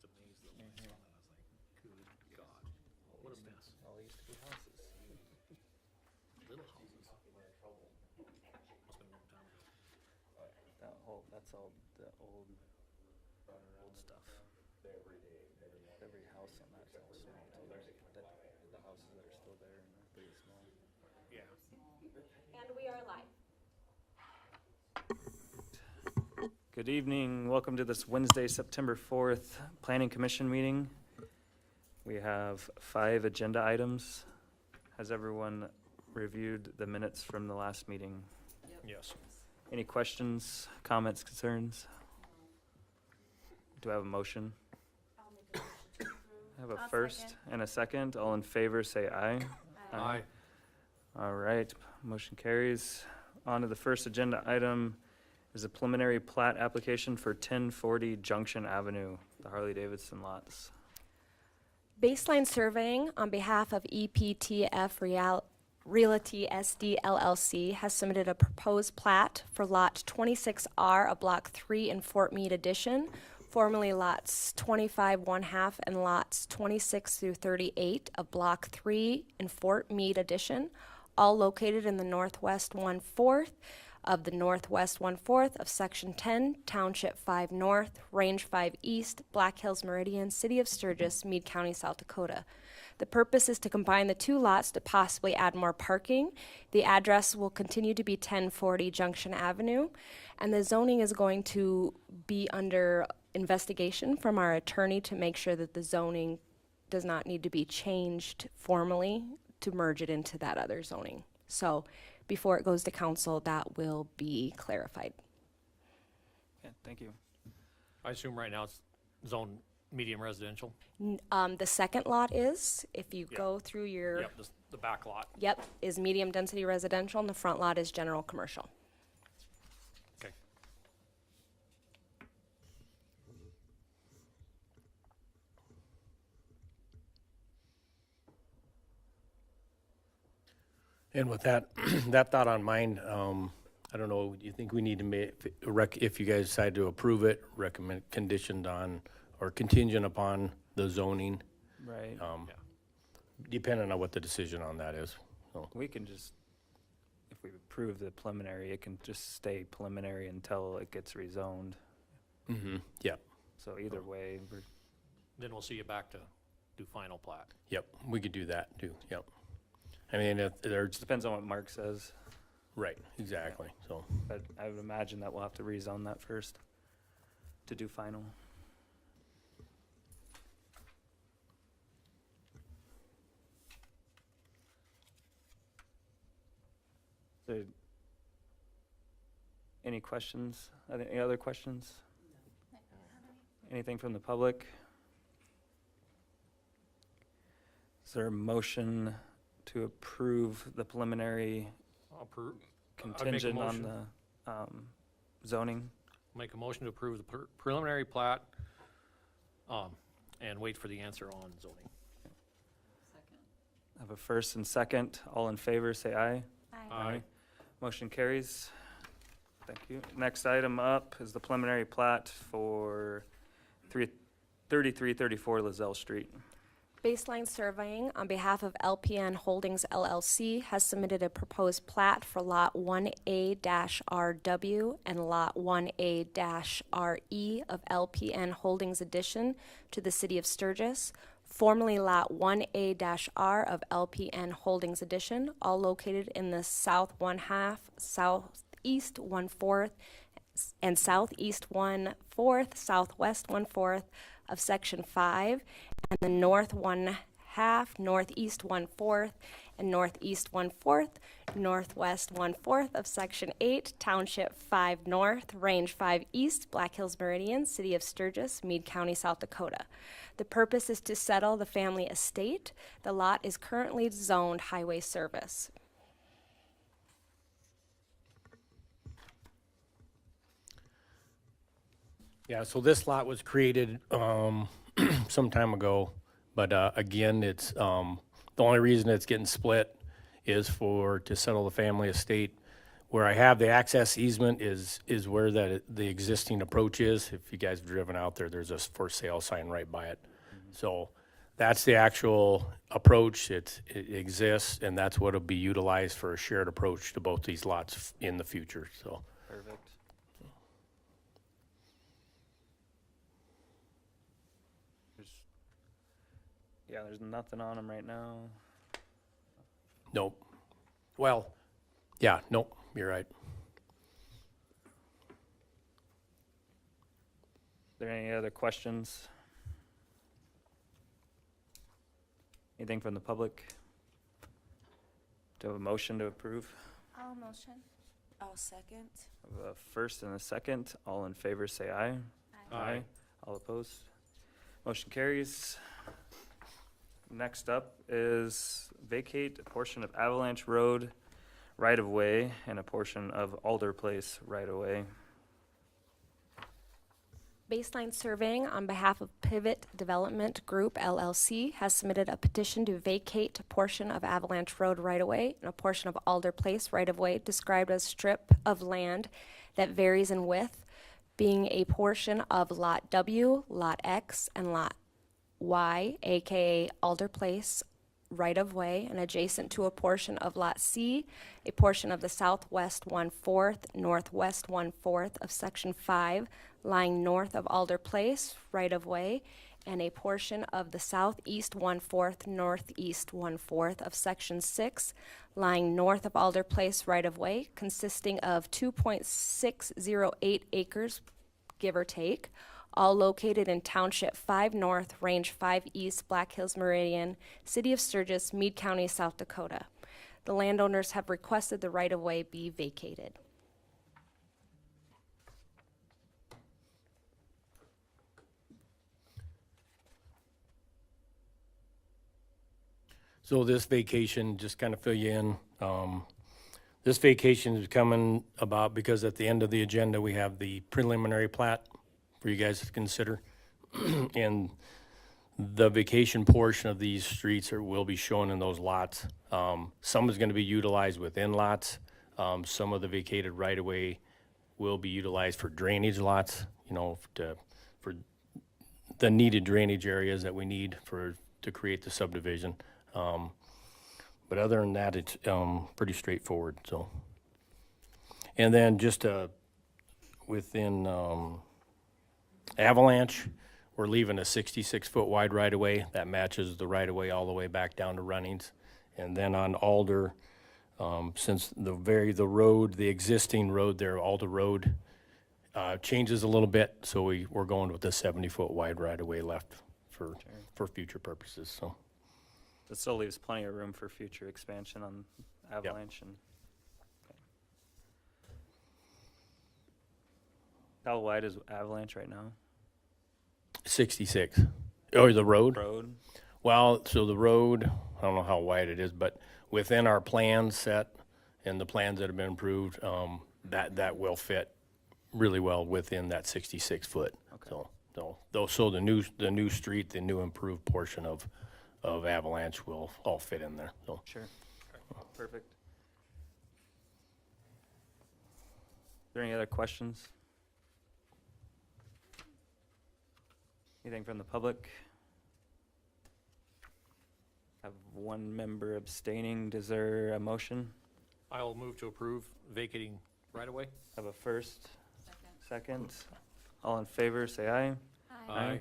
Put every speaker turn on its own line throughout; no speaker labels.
just amazed that when I saw that. I was like, good God, what a mess.
All used to be houses.
Little houses. Must have been a long time ago.
That's all the old stuff. Every house on that's all small too. The houses that are still there and they're pretty small.
Yeah.
And we are live.
Good evening. Welcome to this Wednesday, September 4th Planning Commission meeting. We have 5 agenda items. Has everyone reviewed the minutes from the last meeting?
Yes.
Any questions, comments, concerns? Do I have a motion? I have a
I'll
first
second.
and a second. All in favor, say aye.
Aye.
All right, motion carries. On to the first agenda item is a preliminary plat application for 1040 Junction Avenue, the Harley-Davidson lots.
Baseline Surveying, on behalf of EPTF Realty SD LLC, has submitted a proposed plat for Lot 26R of Block 3 in Fort Meade Addition, formerly Lots 25 1/2 and Lots 26 through 38 of Block 3 in Fort Meade Addition, all located in the northwest 1/4 of the northwest 1/4 of Section 10, Township 5 North, Range 5 East, Black Hills Meridian, City of Sturgis, Meade County, South Dakota. The purpose is to combine the two lots to possibly add more parking. The address will continue to be 1040 Junction Avenue, and the zoning is going to be under investigation from our attorney to make sure that the zoning does not need to be changed formally to merge it into that other zoning. So before it goes to council, that will be clarified.
Okay, thank you.
I assume right now it's zone medium residential?
The second lot is, if you
Yeah.
go through your,
Yep, the back lot.
yep, is medium density residential, and the front lot is general commercial.
Okay.
And with that, that thought on mind, I don't know, do you think we need to if you guys decide to approve it, recommend conditioned on, or contingent upon the zoning,
Right,
Yeah.
depending on what the decision on that is? So,
we can just, if we approve the preliminary, it can just stay preliminary until it gets rezoned.
yeah,
So either way, we're,
Then we'll see you back to do final plat.
yep, we could do that too, yep. I mean, if there's,
depends on what Mark says,
right, exactly, so,
but I would imagine that we'll have to rezone that first to do final. So, any questions? Any other questions? Anything from the public? Is there a motion to approve the preliminary
I'll approve,
contingent on
motion.
the zoning?
make a motion to approve the preliminary plat, and wait for the answer on zoning.
I have a first and second. All in favor, say aye.
Aye.
Motion carries. Thank you. Next item up is the preliminary plat for 3334 Lozelle Street.
Baseline Surveying, on behalf of LPN Holdings LLC, has submitted a proposed plat for Lot 1A-RW and Lot 1A-RE of LPN Holdings Addition to the City of Sturgis, formerly Lot 1A-R of LPN Holdings Addition, all located in the south 1/2, southeast 1/4, and southeast 1/4, southwest 1/4 of Section 5, and the north 1/2, northeast 1/4, and northeast 1/4, northwest 1/4 of Section 8, Township 5 North, Range 5 East, Black Hills Meridian, City of Sturgis, Meade County, South Dakota. The purpose is to settle the family estate. The lot is currently zoned highway service.
yeah, so this lot was created, some time ago, but, again, it's, the only reason it's getting split is to settle the family estate. where I have the access easement is where the existing approach is. If you guys have driven out there, there's a for sale sign right by it. So that's the actual approach. It exists, and that's what will be utilized for a shared approach to both these lots in the future, so.
Perfect. There's nothing on them right now.
Nope. Well, yeah, nope, you're right.
Are there any other questions? Anything from the public? Do you have a motion to approve?
I'll motion.
I'll second.
A first and a second. All in favor, say aye.
Aye.
All opposed? Motion carries. Next up is vacate a portion of Avalanche Road right-of-way and a portion of Alder Place right-of-way.
Baseline Surveying, on behalf of Pivot Development Group LLC, has submitted a petition to vacate a portion of Avalanche Road right-of-way and a portion of Alder Place right-of-way described as strip of land that varies in width, being a portion of Lot W, Lot X, and Lot Y, aka Alder Place right-of-way, and adjacent to a portion of Lot C, a portion of the southwest 1/4, northwest 1/4 of Section 5, lying north of Alder Place right-of-way, and a portion of the southeast 1/4, northeast 1/4 of Section 6, lying north of Alder Place right-of-way, consisting of 2.608 acres, give or take, all located in Township 5 North, Range 5 East, Black Hills Meridian, City of Sturgis, Meade County, South Dakota. The landowners have requested the right-of-way be vacated.
So this vacation, just kind of fill you in, this vacation is coming about because at the end of the agenda, we have the preliminary plat for you guys to consider. And the vacation portion of these streets will be shown in those lots. Some is gonna be utilized within lots. Some of the vacated right-of-way will be utilized for drainage lots, you know, for the needed drainage areas that we need to create the subdivision. But other than that, it's pretty straightforward, so. And then just within Avalanche, we're leaving a 66-foot wide right-of-way that matches the right-of-way all the way back down to Runnings. And then on Alder, since the existing road there, Alder Road, changes a little bit, so we're going with the 70-foot wide right-of-way left for future purposes, so.
That still leaves plenty of room for future expansion on Avalanche and. Okay. How wide is Avalanche right now?
66. Oh, the road?
Road?
Well, so the road, I don't know how wide it is, but within our plan set and the plans that have been approved, that will fit really well within that 66 foot.
Okay.
So the new street, the new improved portion of Avalanche will all fit in there, so.
Sure. Perfect. Are there any other questions? Anything from the public? Have one member abstaining. Is there a motion?
I'll move to approve vacating right away.
Have a first? Second. All in favor, say aye.
Aye.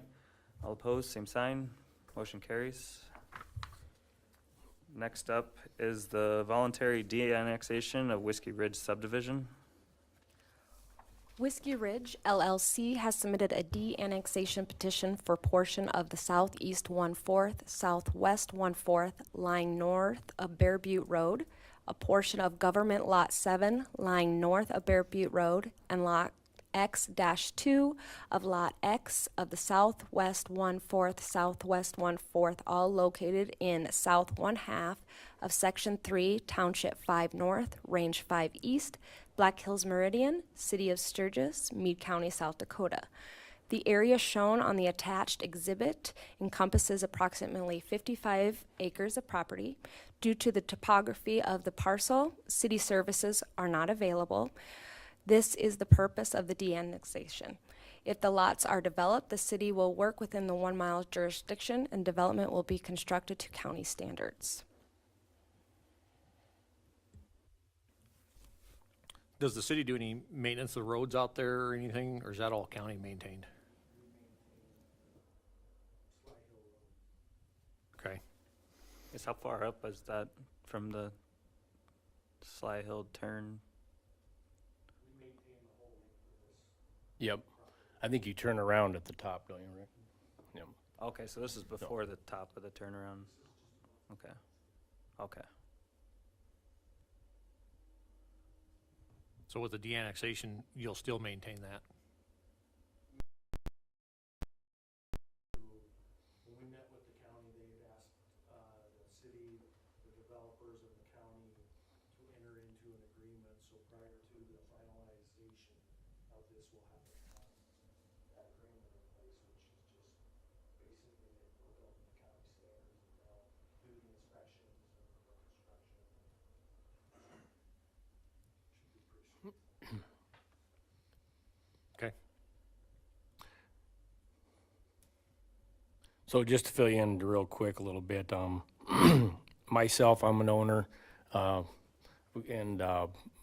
All opposed, same sign. Motion carries. Next up is the voluntary de-annexation of Whiskey Ridge subdivision.
Whiskey Ridge LLC has submitted a de-annexation petition for portion of the southeast 1/4, southwest 1/4, lying north of Bear Butte Road, a portion of Government Lot 7 lying north of Bear Butte Road, and Lot X-2 of Lot X of the southwest 1/4, southwest 1/4, all located in south 1/2 of Section 3, Township 5 North, Range 5 East, Black Hills Meridian, City of Sturgis, Meade County, South Dakota. The area shown on the attached exhibit encompasses approximately 55 acres of property. Due to the topography of the parcel, city services are not available. This is the purpose of the de-annexation. If the lots are developed, the city will work within the 1 mile jurisdiction and development will be constructed to county standards.
Does the city do any maintenance of the roads out there or anything, or is that all county maintained? Okay.
Is how far up is that from the Sly Hill turn?
Yep. I think you turn around at the top, don't you, Rick? Yep.
Okay, so this is before the top of the turnaround. Okay. Okay.
So with the de-annexation, you'll still maintain that?
When we met with the county, they had asked the city, the developers, and the county to enter into an agreement, so prior to the finalization of this, we'll have that agreement in place, which is just basically they put up the county standards and they'll do the inspections and the construction. Should be pretty soon.
Okay.
So just to fill you in real quick a little bit, myself, I'm an owner, and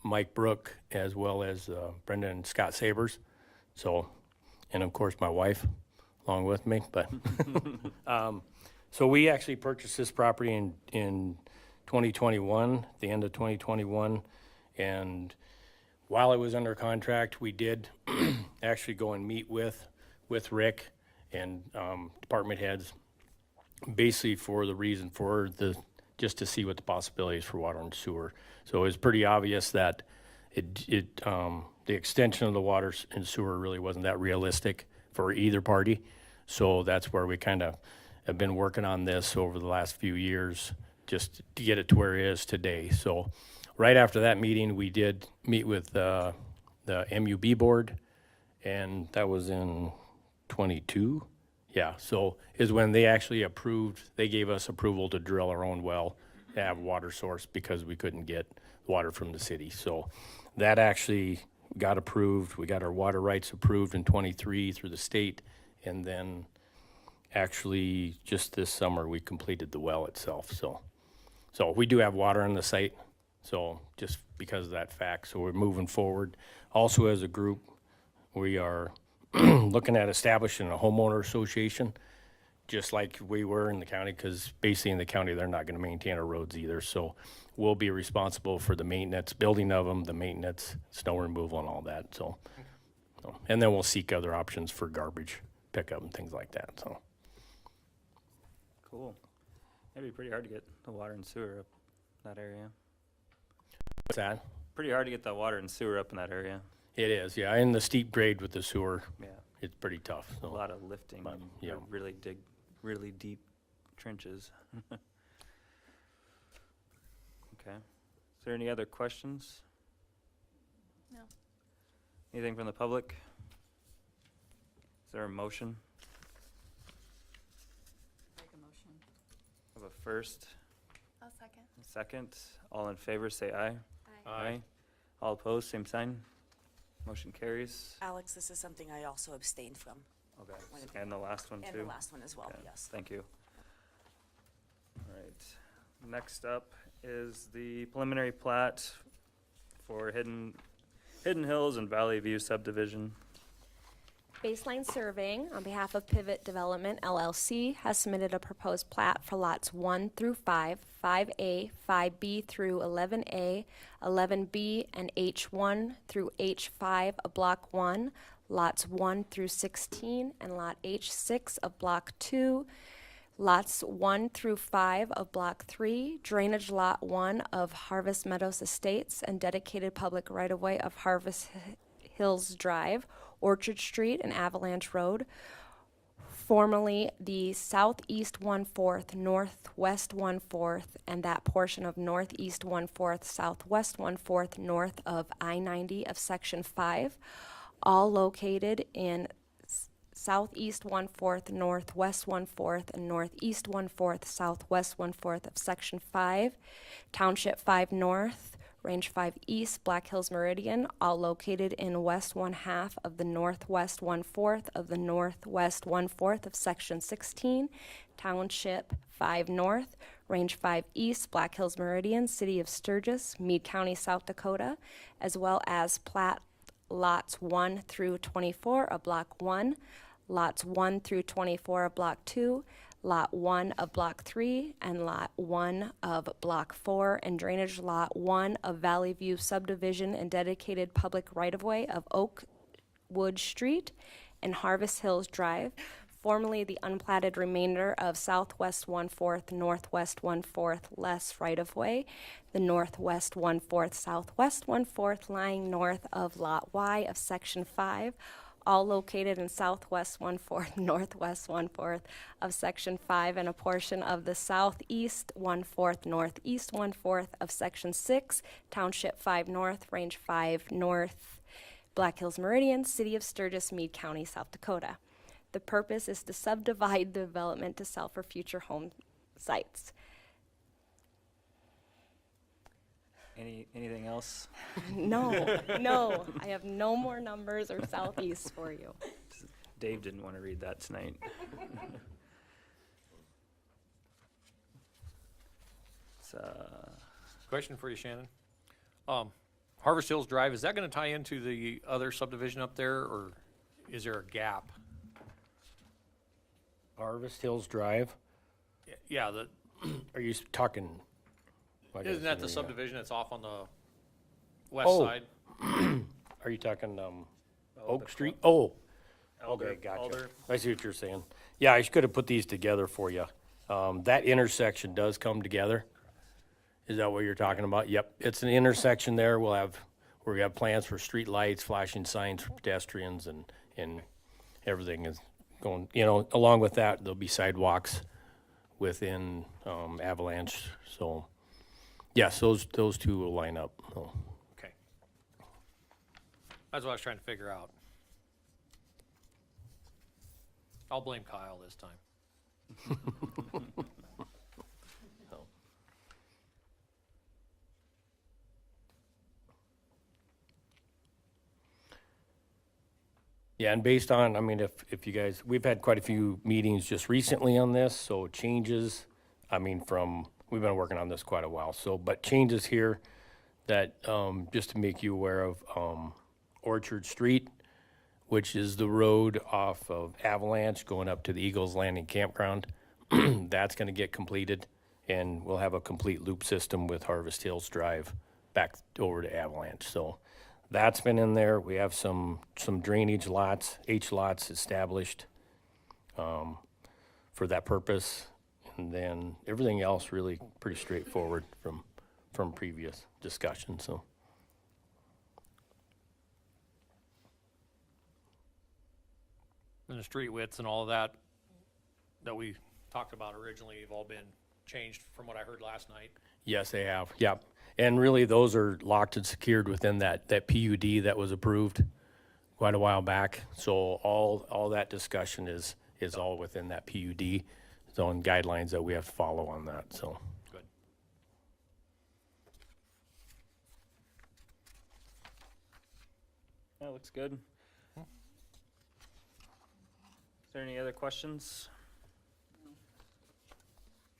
Mike Brook, as well as Brenda and Scott Sabers. So, and of course my wife, along with me. But so we actually purchased this property in 2021, the end of 2021, and while I was under contract, we did actually go and meet with Rick and department heads, basically for the reason for just to see what the possibilities for water and sewer. So it was pretty obvious that the extension of the water and sewer really wasn't that realistic for either party. So that's where we kind of have been working on this over the last few years, just to get it to where it is today. So right after that meeting, we did meet with the MUB board, and that was in 22. Yeah, so is when they actually approved, they gave us approval to drill our own well, to have water source, because we couldn't get water from the city. So that actually got approved. We got our water rights approved in 23 through the state, and then actually just this summer we completed the well itself. So we do have water on the site. So just because of that fact, so we're moving forward. Also, as a group, we are looking at establishing a homeowner association, just like we were in the county, because basically in the county, they're not going to maintain our roads either. So we'll be responsible for the maintenance, building of them, the maintenance, snow removal and all that. So and then we'll seek other options for garbage pickup and things like that. So
Cool. It'd be pretty hard to get the water and sewer up that area.
what's that?
Pretty hard to get the water and sewer up in that area.
It is, yeah. And the steep grade with the sewer,
Yeah.
it's pretty tough.
A
So
lot of lifting
But,
and
yeah.
really dig really deep trenches. Okay. Is there any other questions?
No.
Anything from the public? Is there a motion?
Make a motion.
Have a first,
I'll second.
a second. All in favor, say aye.
Aye.
All opposed, same sign. Motion carries.
Alex, this is something I also abstained from,
Okay. And the last one too?
and the last one as well,
Okay,
yes.
Thank you. All right. Next up is the preliminary plat for Hidden Hills and Valley View subdivision.
Baseline Surveying, on behalf of Pivot Development LLC, has submitted a proposed plat for lots 1 through 5, 5A, 5B through 11A, 11B, and H1 through H5 of Block 1, lots 1 through 16, and lot H6 of Block 2, lots 1 through 5 of Block 3, drainage lot 1 of Harvest Meadows Estates, and dedicated public right-of-way of Harvest Hills Drive, Orchard Street, and Avalanche Road, formerly the southeast 1/4, northwest 1/4, and that portion of northeast 1/4, southwest 1/4, north of I-90 of Section 5, all located in southeast 1/4, northwest 1/4, and northeast 1/4, southwest 1/4 of Section 5, Township 5 North, Range 5 East, Black Hills Meridian, all located in west 1/2 of the northwest 1/4 of the northwest 1/4 of Section 16, Township 5 North, Range 5 East, Black Hills Meridian, City of Sturgis, Meade County, South Dakota, as well as plat lots 1 through 24 of Block 1, lots 1 through 24 of Block 2, Lot 1 of Block 3, and Lot 1 of Block 4, and Drainage Lot 1 of Valley View subdivision and dedicated public right-of-way of Oakwood Street and Harvest Hills Drive, formerly the unplatted remainder of southwest 1/4, northwest 1/4 less right-of-way, the northwest 1/4, southwest 1/4 lying north of Lot Y of Section 5, all located in southwest 1/4, northwest 1/4 of Section 5, and a portion of the southeast 1/4, northeast 1/4 of Section 6, Township 5 North, Range 5 North, Black Hills Meridian, City of Sturgis, Meade County, South Dakota. The purpose is to subdivide the development to sell for future home sites.
Anything else?
No, I have no more numbers or southeast for you.
Dave didn't want to read that tonight.
Question for you, Shannon. Harvest Hills Drive, is that gonna tie into the other subdivision up there, or is there a gap?
Harvest Hills Drive,
Yeah,
are you talking?
isn't that the subdivision that's off on the west
Oh.
side?
Are you talking,
Oh,
Oak
the
Street?
club.
Oh,
Elder-
okay, gotcha.
Alder.
I see what you're saying. Yeah, I could have put these together for you. That intersection does come together. Is that what you're talking about? Yep, it's an intersection there. We have plans for street lights, flashing signs for pedestrians, and everything is going, along with that, there'll be sidewalks within, Avalanche, so, yes, those two will line up, so.
Okay. That's what I was trying to figure out. I'll blame Kyle this time.
Yeah, and based on, if you guys, we've had quite a few meetings just recently on this, so changes, we've been working on this quite a while, but changes here that, just to make you aware of, Orchard Street, which is the road off of Avalanche going up to the Eagles Landing Campground, that's gonna get completed, and we'll have a complete loop system with Harvest Hills Drive back over to Avalanche, so. That's been in there. We have some drainage lots, H lots established for that purpose. And then everything else really pretty straightforward from previous discussion, so.
And the street widths and all of that we talked about originally have all been changed from what I heard last night.
Yes, they have, yep. And really, those are locked and secured within that PUD that was approved quite a while back. So all that discussion is all within that PUD zone guidelines that we have to follow on that, so.
Good.
That looks good. Is there any other questions?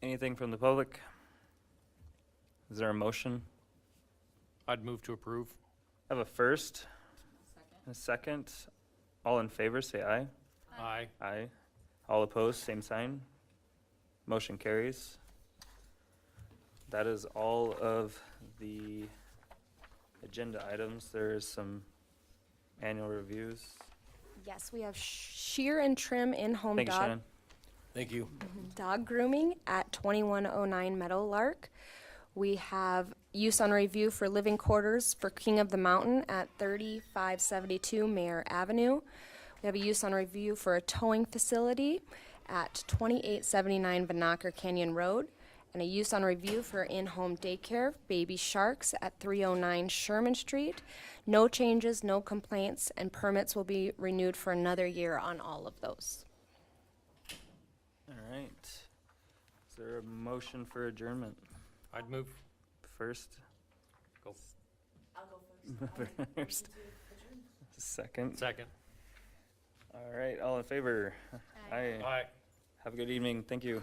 Anything from the public? Is there a motion?
I'd move to approve.
I have a first. A second. All in favor, say aye.
Aye.
Aye. All opposed, same sign. Motion carries. That is all of the agenda items. There is some annual reviews.
Yes, we have shear and trim in-home
Thank you,
dog.
Shannon.
Thank you.
Dog grooming at 2109 Meadowlark. We have use on review for living quarters for King of the Mountain at 3572 Mayor Avenue. We have a use on review for a towing facility at 2879 Vanacker Canyon Road. and a use on review for in-home daycare, Baby Sharks at 309 Sherman Street. No changes, no complaints, and permits will be renewed for another year on all of those.
All right. Is there a motion for adjournment?
I'd move,
First?
go,
First. Second?
second.
All right, all in favor? Aye.
Aye.
Have a good evening. Thank you.